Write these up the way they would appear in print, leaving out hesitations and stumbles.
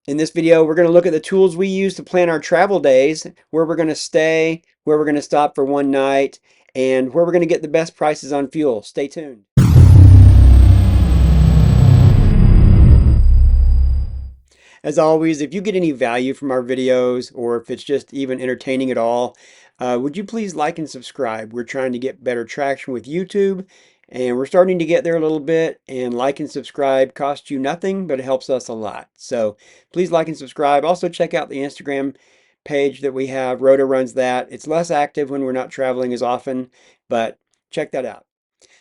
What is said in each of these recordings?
In this video, we're going to look at the tools we use to plan our travel days, where we're going to stay, where we're going to stop for one night, and where we're going to get the best prices on fuel. Stay tuned. As always, if you get any value from our videos, or if it's just even entertaining at all, would you please like and subscribe? We're trying to get better traction with YouTube, and we're starting to get there a little bit, and like and subscribe costs you nothing, but it helps us a lot. So please like and subscribe. Also check out the Instagram page that we have. Rhoda runs that. It's less active when we're not traveling as often, but check that out.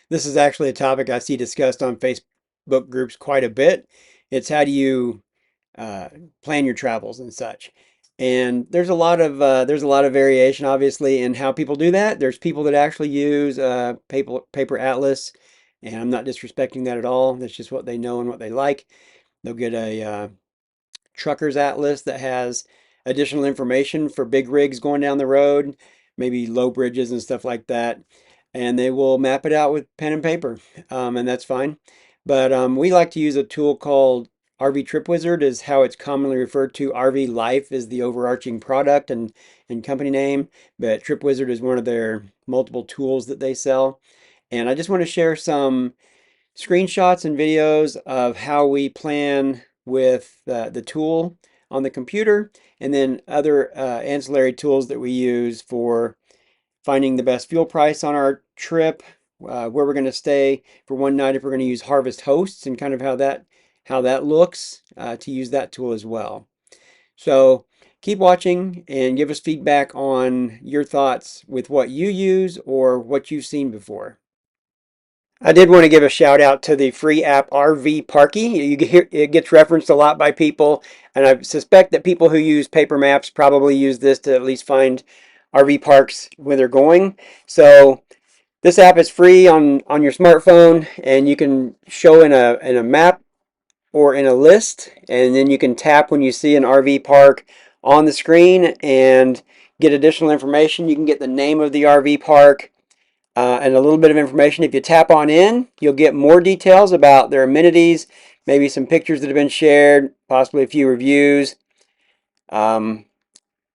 This is actually a topic I see discussed on Facebook groups quite a bit. It's how do you uh, plan your travels and such. And there's a lot of variation, obviously, in how people do that. There's people that actually use paper atlas, and I'm not disrespecting that at all. That's just what they know and what they like. They'll get a trucker's atlas that has additional information for big rigs going down the road, maybe low bridges and stuff like that. And they will map it out with pen and paper, and that's fine. But we like to use a tool called RV Trip Wizard, is how it's commonly referred to. RV Life is the overarching product and company name, but Trip Wizard is one of their multiple tools that they sell. And I just want to share some screenshots and videos of how we plan with the tool on the computer, and then other ancillary tools that we use for finding the best fuel price on our trip, where we're going to stay for one night, if we're going to use Harvest Hosts, and kind of how that looks, to use that tool as well. So keep watching and give us feedback on your thoughts with what you use or what you've seen before. I did want to give a shout out to the free app RV Parky. It gets referenced a lot by people, and I suspect that people who use paper maps probably use this to at least find RV parks where they're going. So this app is free on your smartphone, and you can show in a map or in a list, and then you can tap when you see an RV park on the screen and get additional information. You can get the name of the RV park, and a little bit of information. If you tap on in, you'll get more details about their amenities, maybe some pictures that have been shared, possibly a few reviews. Um,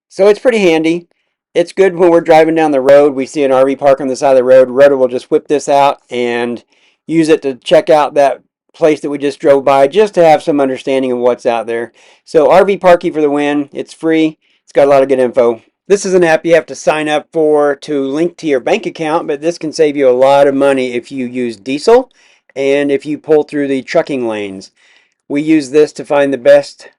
so it's pretty handy. It's good when we're driving down the road, we see an RV park on the side of the road. Rhoda will just whip this out and use it to check out that place that we just drove by, just to have some understanding of what's out there. So RV Parky for the win. It's free. It's got a lot of good info. This is an app you have to sign up for to link to your bank account, but this can save you a lot of money if you use diesel and if you pull through the trucking lanes. We use this to find the best,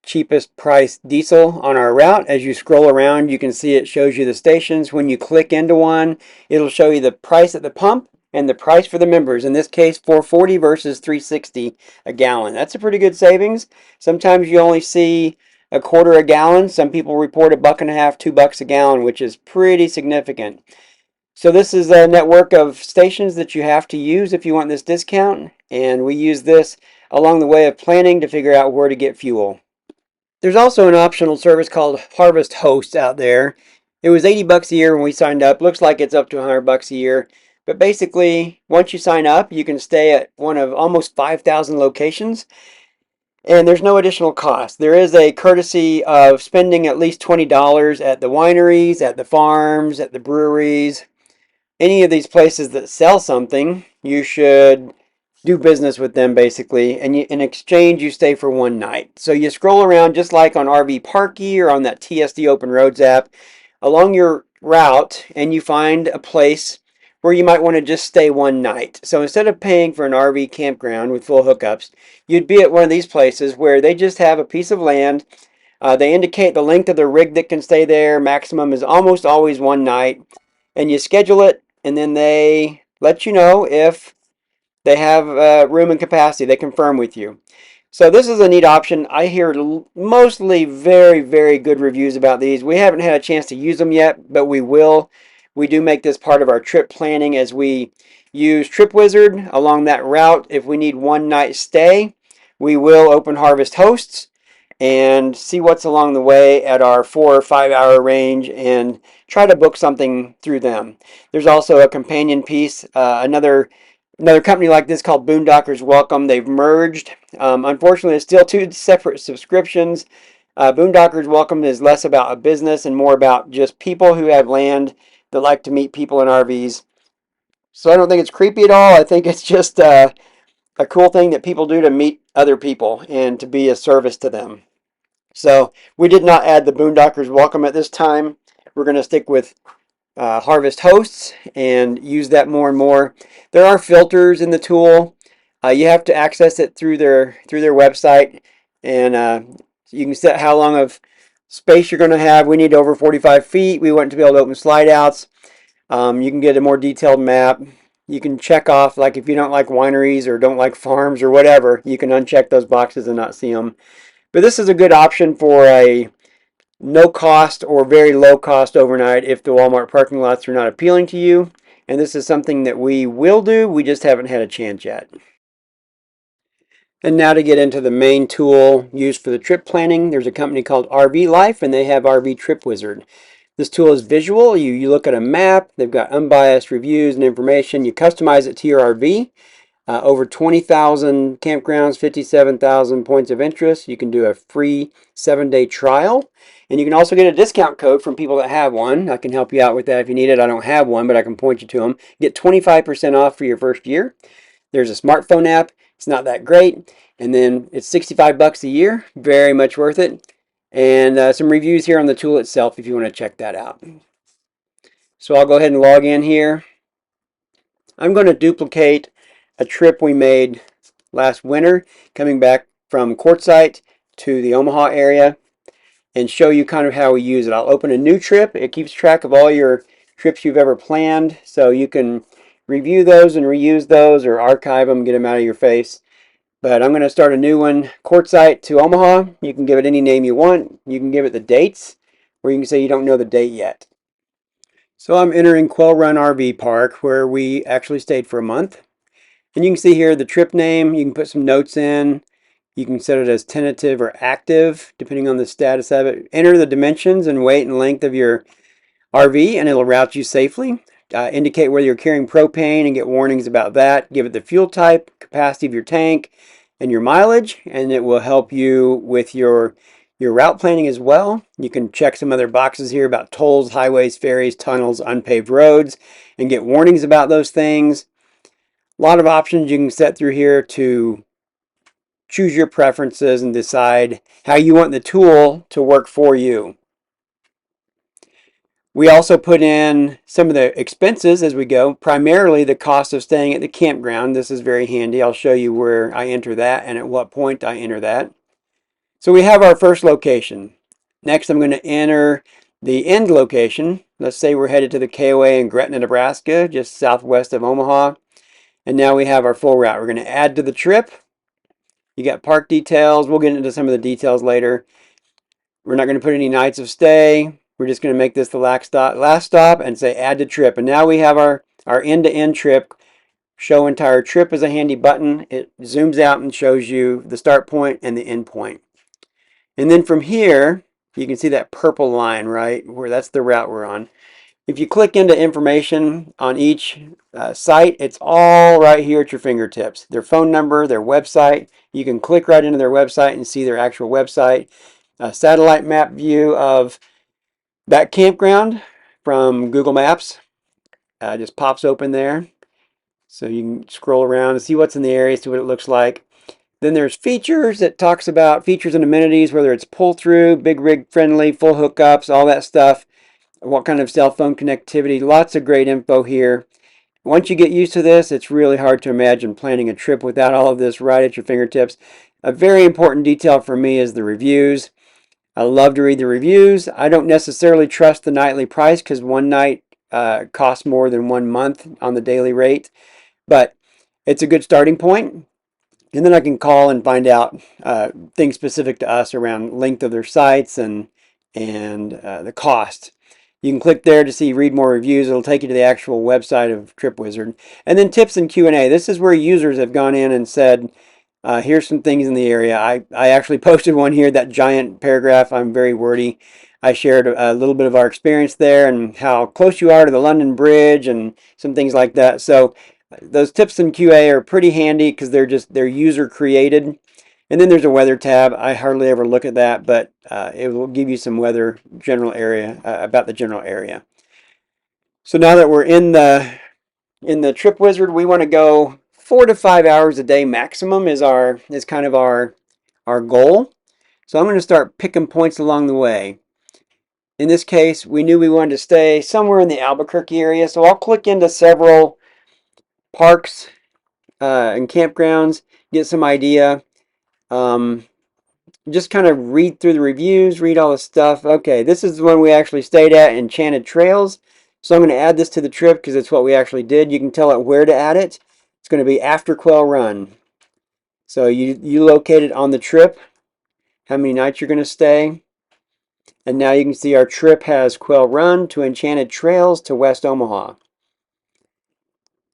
cheapest price diesel on our route. As you scroll around, you can see it shows you the stations. When you click into one, it'll show you the price at the pump and the price for the members. In this case, 440 versus 360 a gallon. That's a pretty good savings. Sometimes you only see a quarter a gallon. Some people report $1.50, $2 a gallon, which is pretty significant. So this is a network of stations that you have to use if you want this discount, and we use this along the way of planning to figure out where to get fuel. There's also an optional service called Harvest Hosts out there. It was $80 a year when we signed up. Looks like it's up to $100 a year. But basically, once you sign up, you can stay at one of almost 5,000 locations, and there's no additional cost. There is a courtesy of spending at least $20 at the wineries, at the farms, at the breweries. Any of these places that sell something, you should do business with them, basically, and in exchange you stay for one night. So you scroll around just like on RV Parky or on that TSD Open Roads app along your route, and you find a place where you might want to just stay one night. So instead of paying for an RV campground with full hookups, you'd be at one of these places where they just have a piece of land. They indicate the length of the rig that can stay there. Maximum is almost always one night, and you schedule it, and then they let you know if they have room and capacity. They confirm with you. So this is a neat option. I hear mostly very, very good reviews about these. We haven't had a chance to use them yet, but we will. We do make this part of our trip planning as we use Trip Wizard along that route. If we need one night stay, we will open Harvest Hosts and see what's along the way at our 4 or 5 hour range and try to book something through them. There's also a companion piece, another company like this called Boondockers Welcome. They've merged, Unfortunately, it's still two separate subscriptions. Boondockers Welcome is less about a business and more about just people who have land that like to meet people in RVs. So I don't think it's creepy at all. I think it's just a cool thing that people do to meet other people and to be a service to them. So we did not add the Boondockers Welcome at this time. We're going to stick with Harvest Hosts and use that more and more. There are filters in the tool. You have to access it through their website, and you can set how long of space you're going to have. We need over 45 feet. We want to be able to open slide outs. You can get a more detailed map. You can check off, like if you don't like wineries or don't like farms or whatever, you can uncheck those boxes and not see them. But this is a good option for a no cost or very low cost overnight if the Walmart parking lots are not appealing to you. And this is something that we will do. We just haven't had a chance yet. And now to get into the main tool used for the trip planning, there's a company called RV Life, and they have RV Trip Wizard. This tool is visual. You look at a map, they've got unbiased reviews and information. You customize it to your RV. Over 20,000 campgrounds, 57,000 points of interest. You can do a free 7-day trial. And you can also get a discount code from people that have one. I can help you out with that if you need it. I don't have one, but I can point you to them. Get 25% off for your first year. There's a smartphone app. It's not that great. And then it's 65 bucks a year. Very much worth it. And some reviews here on the tool itself if you want to check that out. So I'll go ahead and log in here. I'm going to duplicate a trip we made last winter coming back from Quartzsite to the Omaha area and show you kind of how we use it. I'll open a new trip. It keeps track of all your trips you've ever planned, so you can review those and reuse those or archive them, get them out of your face. But I'm going to start a new one, Quartzsite to Omaha. You can give it any name you want. You can give it the dates, or you can say you don't know the date yet. So I'm entering Quail Run RV Park, where we actually stayed for a month. And you can see here the trip name. You can put some notes in. You can set it as tentative or active, depending on the status of it. Enter the dimensions and weight and length of your RV, and it'll route you safely. Indicate whether you're carrying propane and get warnings about that. Give it the fuel type, capacity of your tank, and your mileage, and it will help you with your route planning as well. You can check some other boxes here about tolls, highways, ferries, tunnels, unpaved roads, and get warnings about those things. A lot of options you can set through here to choose your preferences and decide how you want the tool to work for you. We also put in some of the expenses as we go, primarily the cost of staying at the campground. This is very handy. I'll show you where I enter that and at what point I enter that. So we have our first location. Next, I'm going to enter the end location. Let's say we're headed to the KOA in Gretna, Nebraska, just southwest of Omaha. And now we have our full route. We're going to add to the trip. You got park details. We'll get into some of the details later. We're not going to put any nights of stay. We're just going to make this the last stop and say add to trip. And now we have our end-to-end trip. Show entire trip is a handy button. It zooms out and shows you the start point and the end point. And then from here, you can see that purple line, right? Where that's the route we're on. If you click into information on each site, it's all right here at your fingertips. Their phone number, their website. You can click right into their website and see their actual website. A satellite map view of that campground from Google Maps just pops open there. So you can scroll around and see what's in the area, see what it looks like. Then there's features that talks about features and amenities, whether it's pull-through, big rig friendly, full hookups, all that stuff. What kind of cell phone connectivity, lots of great info here. Once you get used to this, it's really hard to imagine planning a trip without all of this right at your fingertips. A very important detail for me is the reviews. I love to read the reviews. I don't necessarily trust the nightly price because one night costs more than 1 month on the daily rate, but it's a good starting point. And then I can call and find out things specific to us around length of their sites and the cost. You can click there to see read more reviews. It'll take you to the actual website of TripWizard. And then tips and Q&A. This is where users have gone in and said, here's some things in the area. I actually posted one here, that giant paragraph. I'm very wordy. I shared a little bit of our experience there and how close you are to the London Bridge and some things like that. So those tips and QA are pretty handy because they're user created. And then there's a weather tab. I hardly ever look at that, but it will give you some weather general area about the general area. So now that we're in the Trip Wizard, we want to go 4 to 5 hours a day maximum is kind of our goal. So I'm going to start picking points along the way. In this case, we knew we wanted to stay somewhere in the Albuquerque area, so I'll click into several parks and campgrounds, get some idea. Just kind of read through the reviews, read all the stuff. Okay, this is the one we actually stayed at, Enchanted Trails. So I'm going to add this to the trip because it's what we actually did. You can tell it where to add it. It's going to be after Quail Run. So you locate it on the trip, how many nights you're going to stay. And now you can see our trip has Quail Run to Enchanted Trails to West Omaha.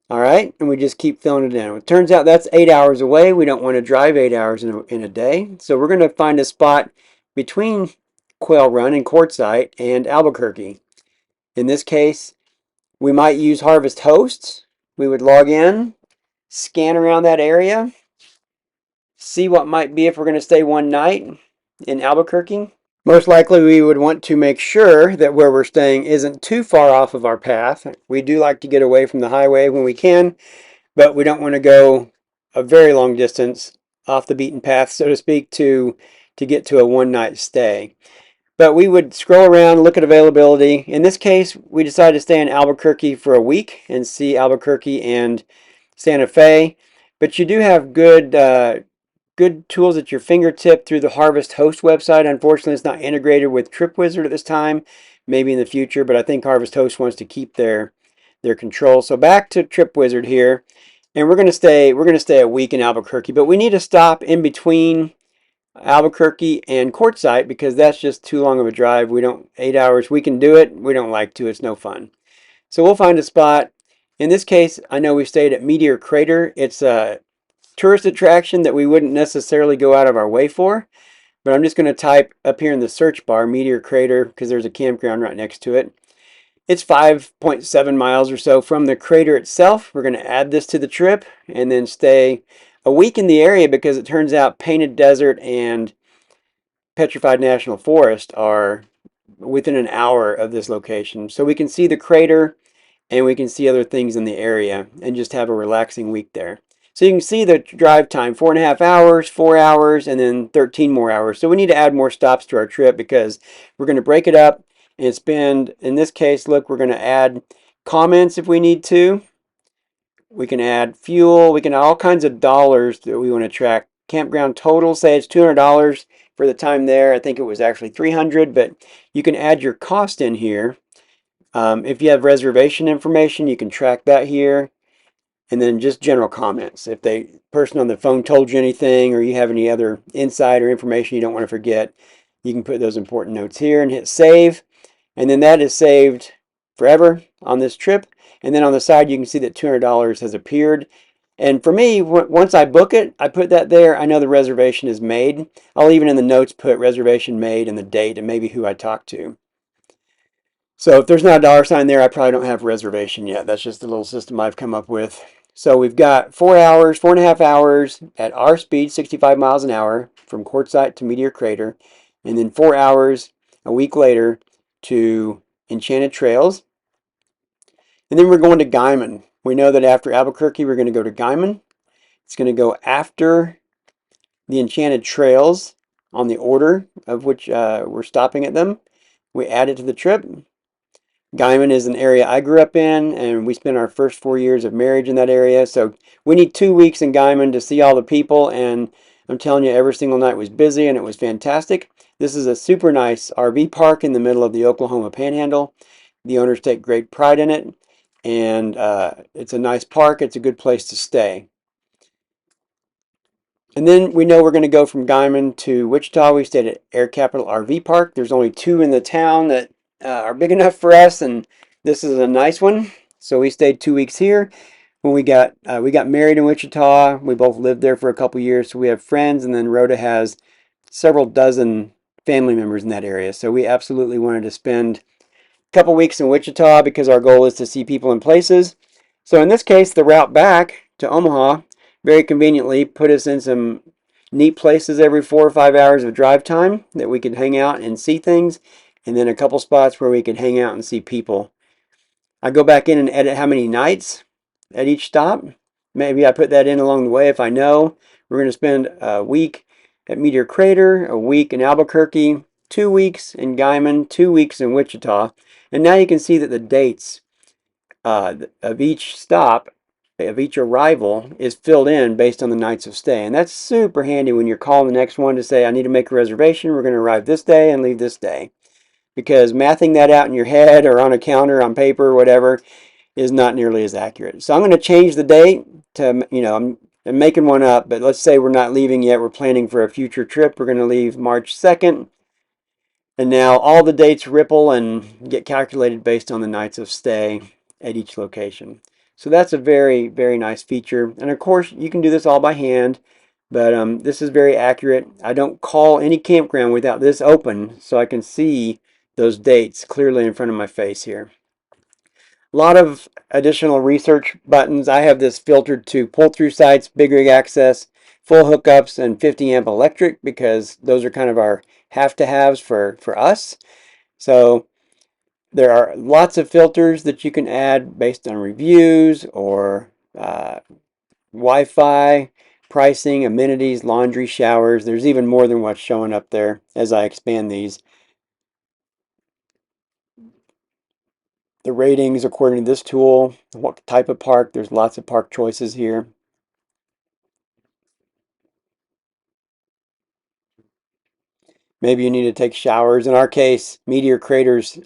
All right, and we just keep filling it in. It turns out that's 8 hours away. We don't want to drive 8 hours in a day. So we're going to find a spot between Quail Run and Quartzsite and Albuquerque. In this case, we might use Harvest Hosts. We would log in, scan around that area, see what might be if we're going to stay one night in Albuquerque. Most likely we would want to make sure that where we're staying isn't too far off of our path. We do like to get away from the highway when we can, but we don't want to go a very long distance off the beaten path, so to speak, to get to a one-night stay. But we would scroll around, look at availability. In this case, we decided to stay in Albuquerque for a week and see Albuquerque and Santa Fe. But you do have good tools at your fingertip through the Harvest Host website. Unfortunately, it's not integrated with TripWizard at this time. Maybe in the future, but I think Harvest Host wants to keep their control. So back to TripWizard here, and we're going to stay a week in Albuquerque, but we need to stop in between Albuquerque and Quartzsite because that's just too long of a drive. 8 hours. We can do it. We don't like to. It's no fun. So we'll find a spot. In this case, I know we stayed at Meteor Crater. It's a tourist attraction that we wouldn't necessarily go out of our way for, but I'm just going to type up here in the search bar Meteor Crater because there's a campground right next to it. It's 5.7 miles or so from the crater itself. We're going to add this to the trip and then stay a week in the area because it turns out Painted Desert and Petrified National Forest are within an hour of this location. So we can see the crater and we can see other things in the area and just have a relaxing week there. So you can see the drive time, 4.5 hours, 4 hours, and then 13 more hours. So we need to add more stops to our trip because we're going to break it up and spend, in this case, look, we're going to add comments if we need to. We can add fuel. We can add all kinds of dollars that we want to track. Campground total, say it's $200 for the time there. I think it was actually $300, but you can add your cost in here. If you have reservation information, you can track that here. And then just general comments. If the person on the phone told you anything or you have any other insight or information you don't want to forget, you can put those important notes here and hit save. And then that is saved forever on this trip. And then on the side, you can see that $200 has appeared. And for me, once I book it, I put that there. I know the reservation is made. I'll even in the notes put reservation made and the date and maybe who I talked to. So if there's not a dollar sign there, I probably don't have a reservation yet. That's just a little system I've come up with. So we've got 4 hours, 4.5 hours at our speed, 65 miles an hour from Quartzsite to Meteor Crater, and then 4 hours a week later to Enchanted Trails. And then we're going to Guymon. We know that after Albuquerque, we're going to go to Guymon. It's going to go after the Enchanted Trails on the order of which we're stopping at them. We add it to the trip. Guymon is an area I grew up in, and we spent our first 4 years of marriage in that area. So we need 2 weeks in Guymon to see all the people, and I'm telling you, every single night was busy, and it was fantastic. This is a super nice RV park in the middle of the Oklahoma Panhandle. The owners take great pride in it, and it's a nice park. It's a good place to stay. And then we know we're going to go from Guymon to Wichita. We stayed at Air Capital RV Park. There's only 2 in the town that are big enough for us, and this is a nice one. So we stayed 2 weeks here. When we got married in Wichita, we both lived there for a couple years, so we have friends, and then Rhoda has several dozen family members in that area. So we absolutely wanted to spend a couple weeks in Wichita because our goal is to see people and places. So in this case, the route back to Omaha very conveniently put us in some neat places every 4 or 5 hours of drive time that we could hang out and see things, and then a couple spots where we could hang out and see people. I go back in and edit how many nights at each stop. Maybe I put that in along the way if I know we're going to spend a week at Meteor Crater, a week in Albuquerque, 2 weeks in Guymon, 2 weeks in Wichita. And now you can see that the dates of each stop, of each arrival, is filled in based on the nights of stay. And that's super handy when you're calling the next one to say, I need to make a reservation. We're going to arrive this day and leave this day. Because mathing that out in your head or on a counter, on paper, or whatever, is not nearly as accurate. So I'm going to change the date to, I'm making one up, but let's say we're not leaving yet. We're planning for a future trip. We're going to leave March 2nd. And now all the dates ripple and get calculated based on the nights of stay at each location. So that's a very, very nice feature. And of course, you can do this all by hand, but this is very accurate. I don't call any campground without this open so I can see those dates clearly in front of my face here. A lot of additional research buttons. I have this filtered to pull-through sites, big rig access, full hookups, and 50 amp electric because those are kind of our have-to-haves for us. So there are lots of filters that you can add based on reviews or Wi-Fi, pricing, amenities, laundry, showers. There's even more than what's showing up there as I expand these. The ratings according to this tool, what type of park, there's lots of park choices here. Maybe you need to take showers. In our case, Meteor Crater's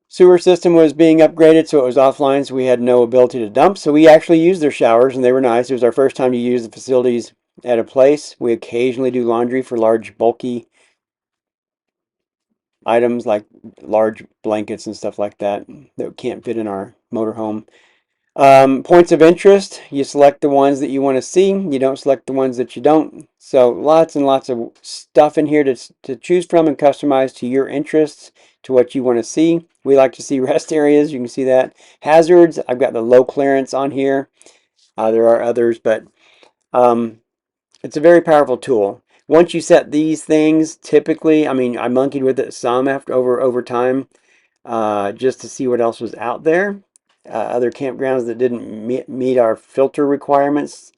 sewer system was being upgraded, so it was offline, so we had no ability to dump. So we actually used their showers, and they were nice. It was our first time to use the facilities at a place. We occasionally do laundry for large, bulky items like large blankets and stuff like that that can't fit in our motorhome. Points of interest, you select the ones that you want to see. You don't select the ones that you don't. So lots and lots of stuff in here to choose from and customize to your interests, to what you want to see. We like to see rest areas. You can see that. Hazards, I've got the low clearance on here. There are others, but it's a very powerful tool. Once you set these things, typically, I mean, I monkeyed with it some over time, just to see what else was out there. Other campgrounds that didn't meet our filter requirements,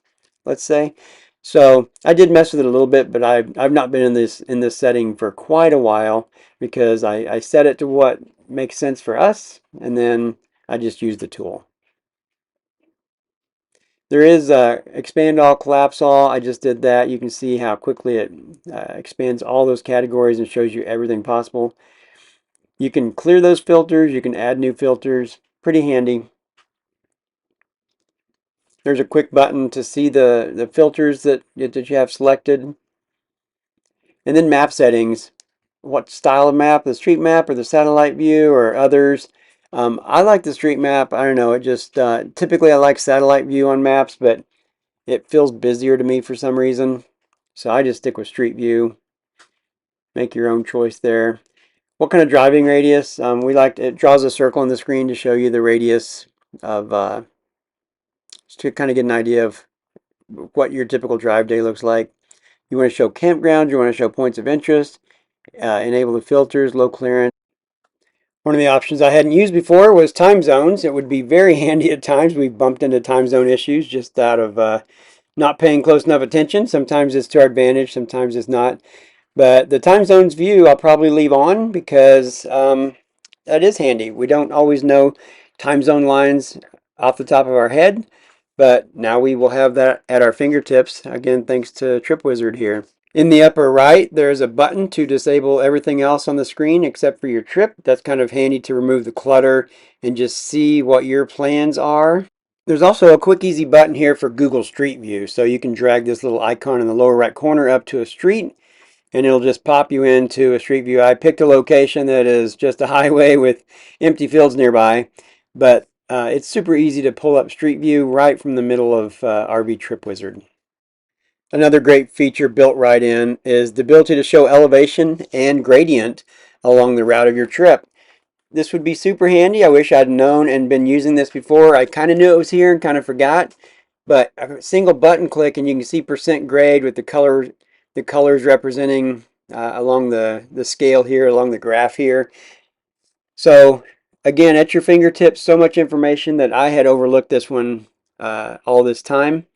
let's say. So I did mess with it a little bit, but I've not been in this setting for quite a while because I set it to what makes sense for us, and then I just use the tool. There is expand all, collapse all. I just did that. You can see how quickly it expands all those categories and shows you everything possible. You can clear those filters. You can add new filters. Pretty handy. There's a quick button to see the filters that you have selected. And then map settings. What style of map, the street map or the satellite view or others. I like the street map. I don't know, it just typically I like satellite view on maps, but it feels busier to me for some reason. So I just stick with street view. Make your own choice there. What kind of driving radius? It draws a circle on the screen to show you the radius of to kind of get an idea of what your typical drive day looks like. You want to show campgrounds, you want to show points of interest, enable the filters, low clearance. One of the options I hadn't used before was time zones. It would be very handy at times. We've bumped into time zone issues just out of not paying close enough attention. Sometimes it's to our advantage, sometimes it's not. But the time zones view I'll probably leave on because that is handy. We don't always know time zone lines off the top of our head, but now we will have that at our fingertips, again, thanks to TripWizard here. In the upper right, there's a button to disable everything else on the screen except for your trip. That's kind of handy to remove the clutter and just see what your plans are. There's also a quick, easy button here for Google Street View. So you can drag this little icon in the lower right corner up to a street and it'll just pop you into a street view. I picked a location that is just a highway with empty fields nearby, but it's super easy to pull up Street View right from the middle of RV TripWizard. Another great feature built right in is the ability to show elevation and gradient along the route of your trip. This would be super handy. I wish I'd known and been using this before. I kind of knew it was here and kind of forgot. But a single button click and you can see percent grade with the colors representing along the scale here, along the graph here. So again, at your fingertips, so much information that I had overlooked this one all this time.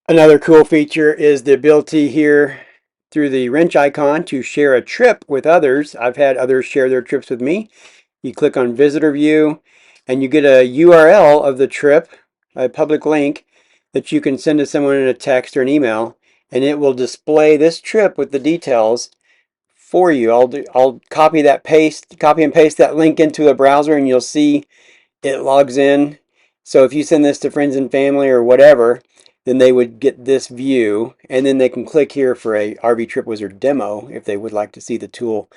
Another cool feature is the ability here through the wrench icon to share a trip with others. I've had others share their trips with me. You click on visitor view and you get a URL of the trip, a public link that you can send to someone in a text or an email, and it will display this trip with the details for you. I'll copy and paste that link into a browser and you'll see it logs in. So if you send this to friends and family or whatever, then they would get this view, and then they can click here for a RV Trip Wizard demo if they would like to see the tool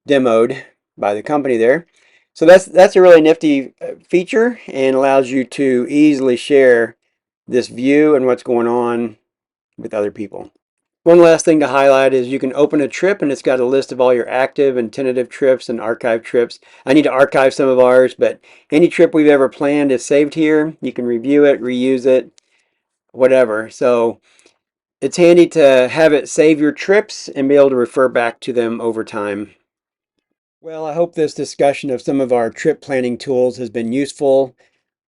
demoed by the company there. So that's a really nifty feature and allows you to easily share this view and what's going on with other people. One last thing to highlight is you can open a trip and it's got a list of all your active and tentative trips and archive trips. I need to archive some of ours, but any trip we've ever planned is saved here. You can review it, reuse it, whatever. So it's handy to have it save your trips and be able to refer back to them over time. Well, I hope this discussion of some of our trip planning tools has been useful.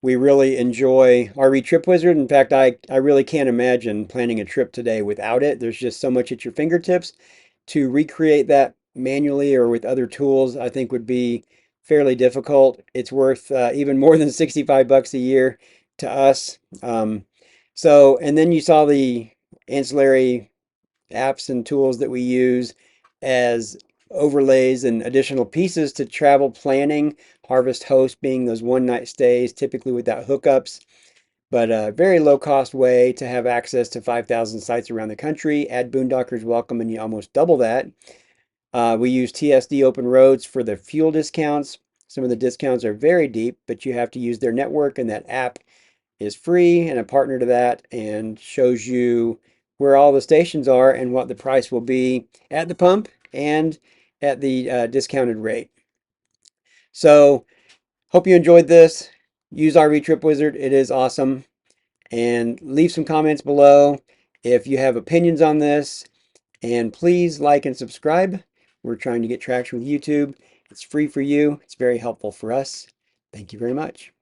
We really enjoy RV Trip Wizard. In fact, I really can't imagine planning a trip today without it. There's just so much at your fingertips. To recreate that manually or with other tools, I think would be fairly difficult. It's worth even more than 65 bucks a year to us. And then you saw the ancillary apps and tools that we use as overlays and additional pieces to travel planning. Harvest Host being those one night stays, typically without hookups, but a very low cost way to have access to 5,000 sites around the country. Add Boondockers Welcome and you almost double that. We use TSD Open Roads for the fuel discounts. Some of the discounts are very deep, but you have to use their network, and that app is free and a partner to that and shows you where all the stations are and what the price will be at the pump and at the discounted rate. So hope you enjoyed this. Use RV Trip Wizard. It is awesome. And leave some comments below if you have opinions on this. And please like and subscribe. We're trying to get traction with YouTube. It's free for you. It's very helpful for us. Thank you very much.